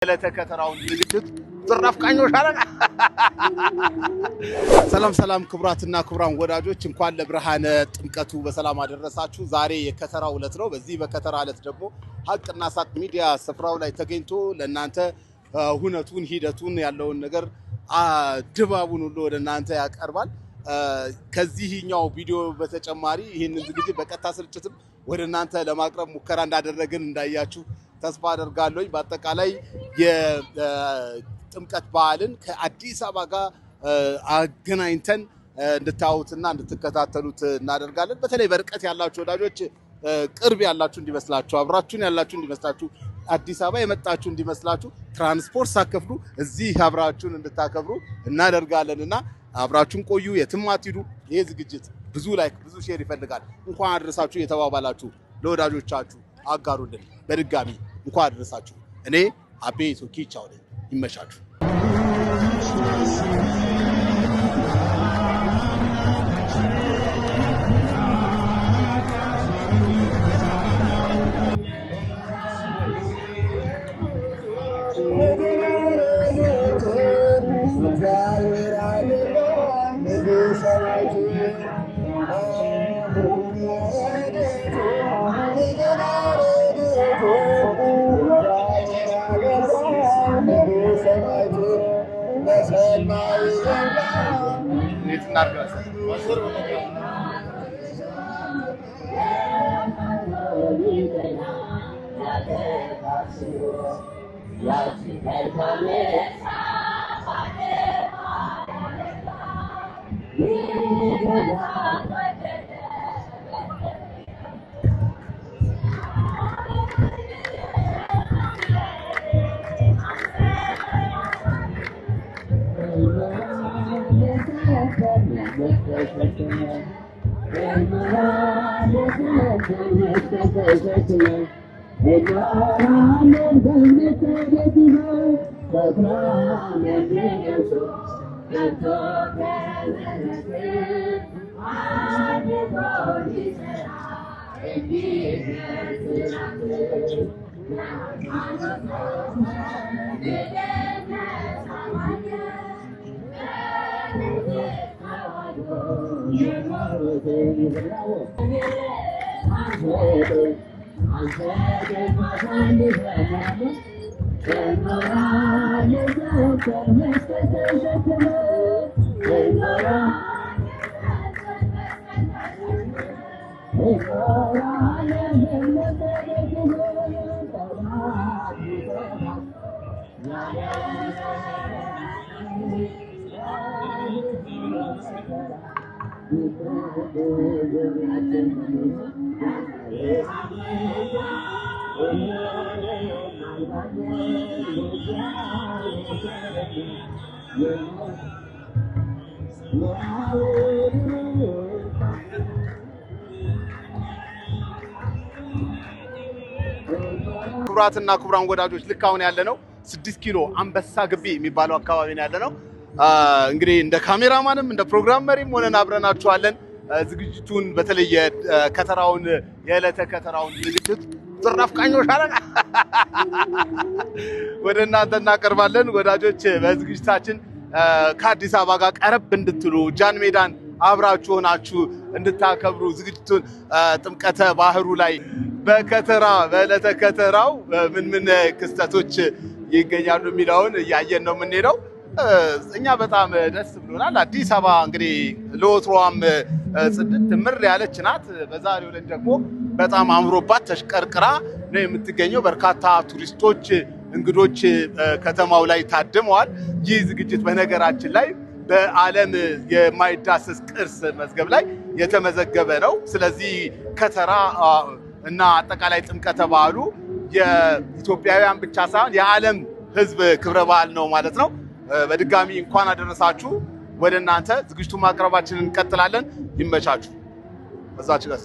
ለተከተራውን ዝግጅት ዝራፍ ቃኞሽ አረጋ ሰላም ክብራትና ክብራን ወዳጆች እንኳን ለብርሃነ ጥምቀቱ በሰላም አደረሳችሁ። ዛሬ የከተራው ዕለት ነው። በዚህ በከተራ ዕለት ደግሞ ሀቅና ሳቅ ሚዲያ ስፍራው ላይ ተገኝቶ ለእናንተ ሁነቱን ሂደቱን ያለውን ነገር ድባቡን ሁሉ ወደናንተ ያቀርባል። ከዚህኛው ቪዲዮ በተጨማሪ ይሄንን ዝግጅት በቀጥታ ስርጭትም ወደናንተ ለማቅረብ ሙከራ እንዳደረግን እንዳያችሁ ተስፋ አደርጋለሁ። በአጠቃላይ የጥምቀት በዓልን ከአዲስ አበባ ጋር አገናኝተን እንድታዩትና እንድትከታተሉት እናደርጋለን። በተለይ በርቀት ያላችሁ ወዳጆች ቅርብ ያላችሁ እንዲመስላችሁ፣ አብራችሁን ያላችሁ እንዲመስላችሁ፣ አዲስ አበባ የመጣችሁ እንዲመስላችሁ ትራንስፖርት ሳከፍሉ እዚህ አብራችሁን እንድታከብሩ እናደርጋለንና አብራችሁን ቆዩ፣ የትም አትሂዱ። ይሄ ዝግጅት ብዙ ላይክ ብዙ ሼር ይፈልጋል። እንኳን አደረሳችሁ የተባባላችሁ ለወዳጆቻችሁ አጋሩልን። በድጋሚ እንኳን አደረሳችሁ። እኔ አቤ ቶኪቻው ነኝ። ይመሻችሁ። ክብራትና ክብራን ወዳጆች ልክ አሁን ያለነው 6 ኪሎ አንበሳ ግቢ የሚባለው አካባቢ ነው ያለነው። እንግዲህ እንደ ካሜራማንም እንደ ፕሮግራም መሪም ሆነን አብረናችኋለን። ዝግጅቱን በተለይ የከተራውን የዕለተ ከተራውን ዝግጅት ዝራፍ ቃኞሽ አረጋ ወደናንተ እናቀርባለን። ወዳጆች በዝግጅታችን ከአዲስ አበባ ጋር ቀረብ እንድትሉ ጃን ሜዳን አብራችሁ ሆናችሁ እንድታከብሩ ዝግጅቱን ጥምቀተ ባህሩ ላይ በከተራ በዕለተ ከተራው ምን ክስተቶች ይገኛሉ የሚለውን እያየን ነው የምንሄደው። እኛ በጣም ደስ ብሎናል። አዲስ አበባ እንግዲህ ለወትሮዋም ጽድት ምር ያለች ናት። በዛሬው ዕለት ደግሞ በጣም አምሮባት ተሽቀርቅራ ነው የምትገኘው። በርካታ ቱሪስቶች እንግዶች ከተማው ላይ ታድመዋል። ይህ ዝግጅት በነገራችን ላይ በዓለም የማይዳሰስ ቅርስ መዝገብ ላይ የተመዘገበ ነው። ስለዚህ ከተራ እና አጠቃላይ ጥምቀተ በዓሉ የኢትዮጵያውያን ብቻ ሳይሆን የዓለም ሕዝብ ክብረ በዓል ነው ማለት ነው። በድጋሚ እንኳን አደረሳችሁ። ወደናንተ ዝግጅቱን ማቅረባችንን እንቀጥላለን። ይመቻችሁ። በዛች ጋር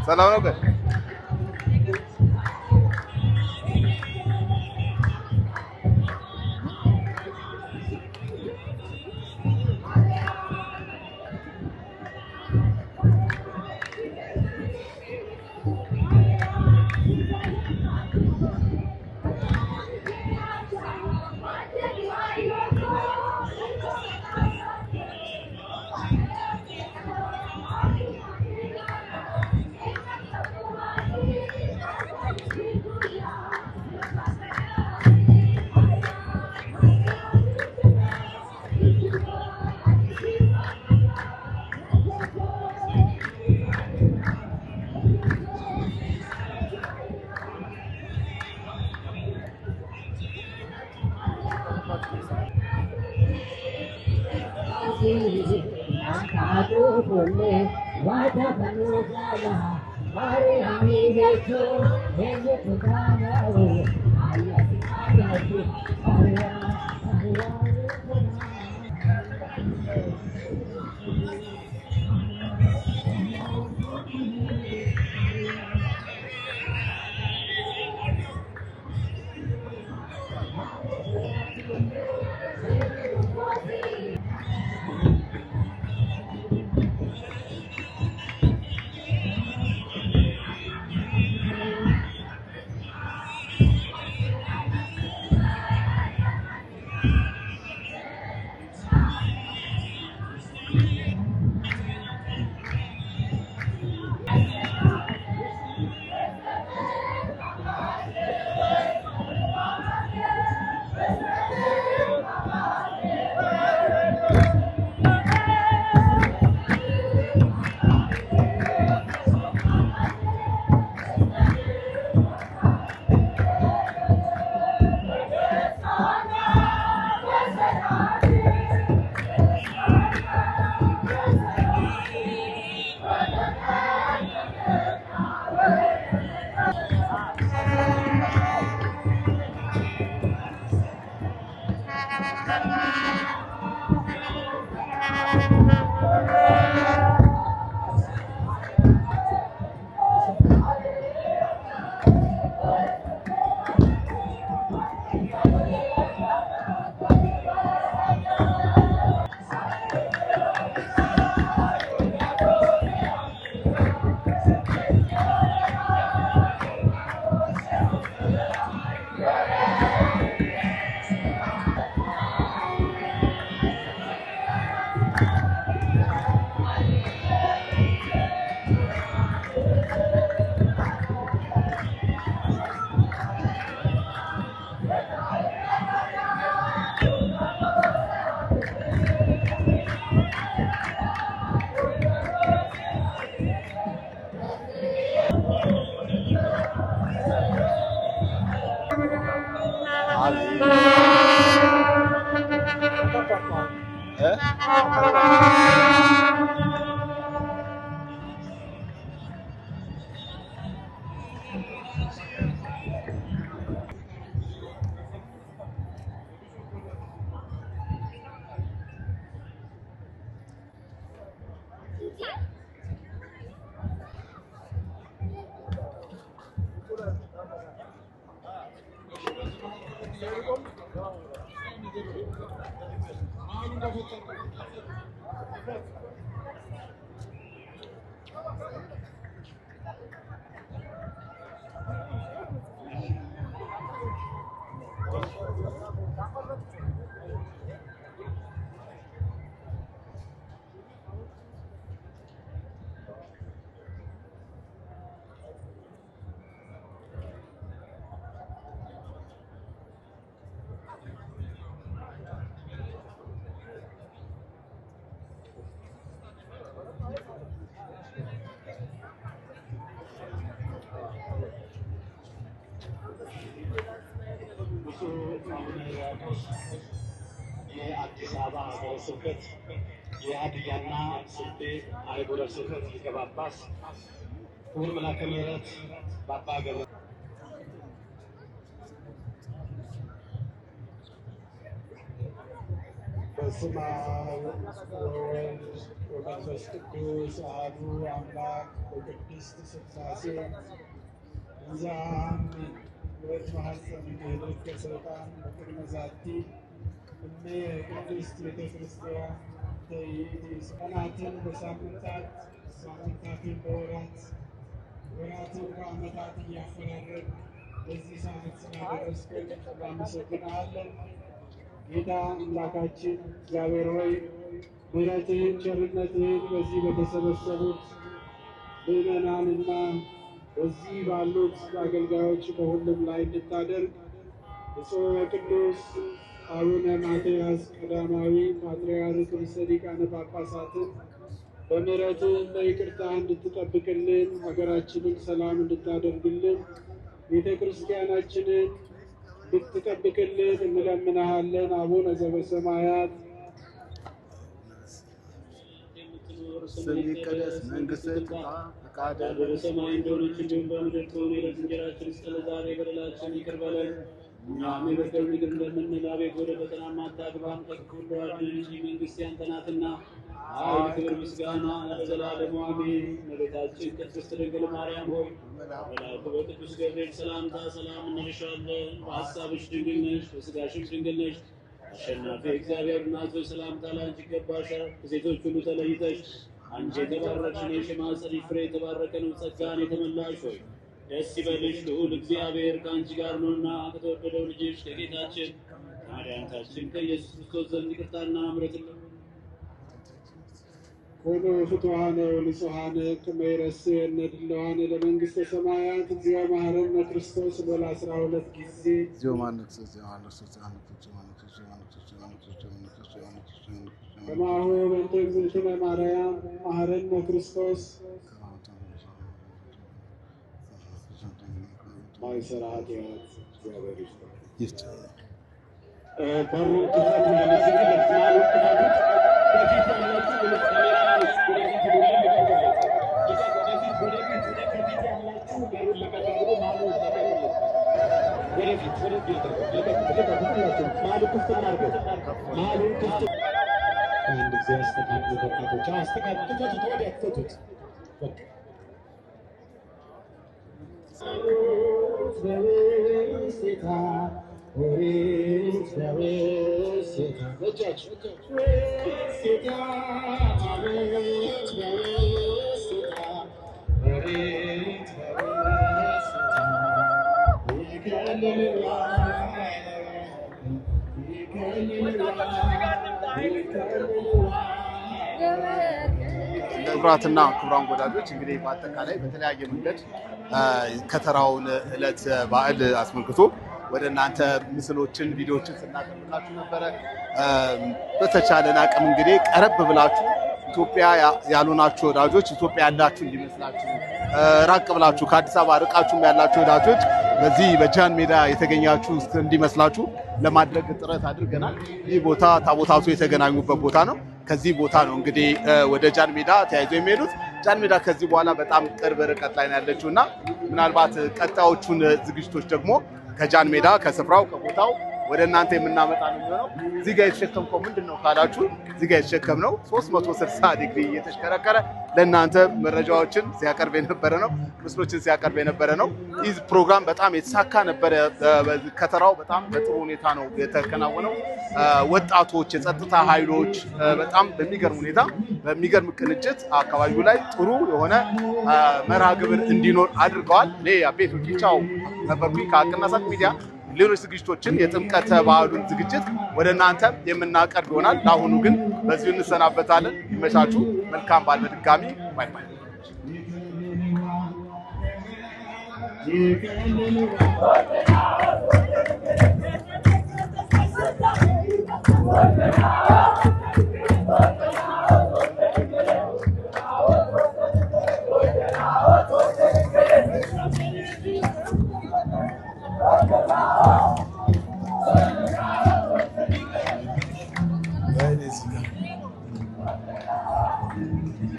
ሰላም ነው ግን የአዲስ አበባ ሀገረ ስብከት የሀዲያና ስልጤ አህጉረ ስብከት ሊቀ ጳጳስ ክቡር መልአከ ምሕረት በአባ ገብረ በስመ አብ ወወልድ ወመንፈስ ቅዱስ አሐዱ አምላክ በቅድስት ሥላሴ እንዘአምን ወትማሐፀን እምኅረትከ ከሰይጣን በቅድመ ዛቲ እሜ ቅድስት ቤተ ክርስቲያን ተይእቲ ቀናትን በሳምንታት ሳምንታትን በወራት ወራትን በዓመታት እያፈራረቅ በዚህ ሰዓት ስላደረስከን እናመሰግንሃለን። ጌታ አምላካችን እግዚአብሔር ሆይ ምሕረትህን ቸርነትህን በዚህ በተሰበሰቡት ምዕመናንና በዚህ ባሉት አገልጋዮች በሁሉም ላይ እንድታደርግ ብፁዕ ወቅዱስ አቡነ ማትያስ ቀዳማዊ ፓትርያርክ ርዕሰ ሊቃነ ጳጳሳትን በምሕረትህ በይቅርታ እንድትጠብቅልን፣ ሀገራችንን ሰላም እንድታደርግልን፣ ቤተ ክርስቲያናችንን እንድትጠብቅልን እንለምንሃለን። አቡነ ዘበሰማያት ስምህ ይቀደስ፣ መንግሥትህ ትምጣ፣ ፈቃድህ በሰማይ እንደሆነች እንዲሁም በምድር ትሁን። የዕለት እንጀራችንን ስጠን ዛሬ፣ በደላችንን ይቅር በለን እኛም የበደሉንን ይቅር እንደምንል፣ አቤቱ ወደ ፈተና አታግባን ከክፉ ሁሉ አድነን እንጂ መንግሥት ያንተ ናትና፣ ኃይል፣ ክብር፣ ምስጋና ለዘላለሙ አሜን። እመቤታችን ቅድስት ድንግል ማርያም ሆይ መልአኩ በቅዱስ ገብርኤል ሰላምታ ሰላም እንልሻለን። በሐሳብሽ ድንግል ነሽ፣ በሥጋሽም ድንግል ነሽ። አሸናፊ እግዚአብሔር እናት ሆይ ሰላምታ ላንቺ ይገባሻል። ከሴቶች ሁሉ ተለይተሽ አንቺ የተባረክሽ ነሽ፣ የማኅፀንሽ ፍሬ የተባረከ ነው። ጸጋን የተመላሽ ሆይ ደስ ይበልሽ፣ ልዑል እግዚአብሔር ከአንቺ ጋር ነውና ከተወደደው ልጅሽ ከጌታችን ከመድኃኒታችን ከኢየሱስ ክርስቶስ ዘንድ ይቅርታና ምሕረትን ኮኖ ፍቱሐነ ወንጹሐነ ከመ ይረስየነ ድልዋነ ለመንግሥተ ሰማያት እግዚኦ መሐረነ ክርስቶስ በላ 12 ጊዜ ከማሁ በእንተ እግዝእትነ ማርያም መሐረነ ክርስቶስ ማይሰራ ኃጢአት እግዚአብሔር ይፍታ። በሩ ክፈቱ ለመስጊድ አንድ ጊዜ አስተካክሉ ተካቶች አስተካክሉ ተፈቱት ወዲያ ተፈቱት በቃ በስታ ወሬት በስታ በቻች በስታ አቤት በስታ ወሬት በስታ ይከለላ ክቡራትና ክቡራን ወዳጆች እንግዲህ በአጠቃላይ በተለያየ መንገድ ከተራውን ዕለት በዓል አስመልክቶ ወደ እናንተ ምስሎችን፣ ቪዲዮዎችን ስናቀርብላችሁ ነበረ። በተቻለን አቅም እንግዲህ ቀረብ ብላችሁ ኢትዮጵያ ያሉናችሁ ወዳጆች ኢትዮጵያ ያላችሁ እንዲመስላችሁ፣ ራቅ ብላችሁ ከአዲስ አበባ ርቃችሁም ያላችሁ ወዳጆች በዚህ በጃን ሜዳ የተገኛችሁ እንዲመስላችሁ ለማድረግ ጥረት አድርገናል። ይህ ቦታ ታቦታቱ የተገናኙበት ቦታ ነው። ከዚህ ቦታ ነው እንግዲህ ወደ ጃን ሜዳ ተያይዞ የሚሄዱት። ጃን ሜዳ ከዚህ በኋላ በጣም ቅርብ ርቀት ላይ ነው ያለችው እና ምናልባት ቀጣዮቹን ዝግጅቶች ደግሞ ከጃን ሜዳ ከስፍራው ከቦታው ወደ እናንተ የምናመጣ ነው የሚሆነው። እዚህ ጋር የተሸከምከው ምንድነው ካላችሁ እዚህ ጋር የተሸከምነው 360 ዲግሪ እየተሽከረከረ ለእናንተ መረጃዎችን ሲያቀርብ የነበረ ነው፣ ምስሎችን ሲያቀርብ የነበረ ነው። ይህ ፕሮግራም በጣም የተሳካ ነበረ። ከተራው በጣም በጥሩ ሁኔታ ነው የተከናወነው። ወጣቶች፣ የጸጥታ ኃይሎች በጣም በሚገርም ሁኔታ በሚገርም ቅንጅት አካባቢው ላይ ጥሩ የሆነ መርሃ ግብር እንዲኖር አድርገዋል። እኔ አቤቱ ኪቻው ነበርኩኝ ከሀቅና ሳቅ ሚዲያ። ሌሎች ዝግጅቶችን የጥምቀተ ባህሉን ዝግጅት ወደ እናንተ የምናቀርብ ይሆናል። ለአሁኑ ግን በዚሁ እንሰናበታለን። ይመቻችሁ። መልካም በዓል በድጋሚ ባይ ባይ።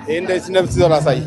ይሄ እንደዚህ ነብስ ዘራሳይ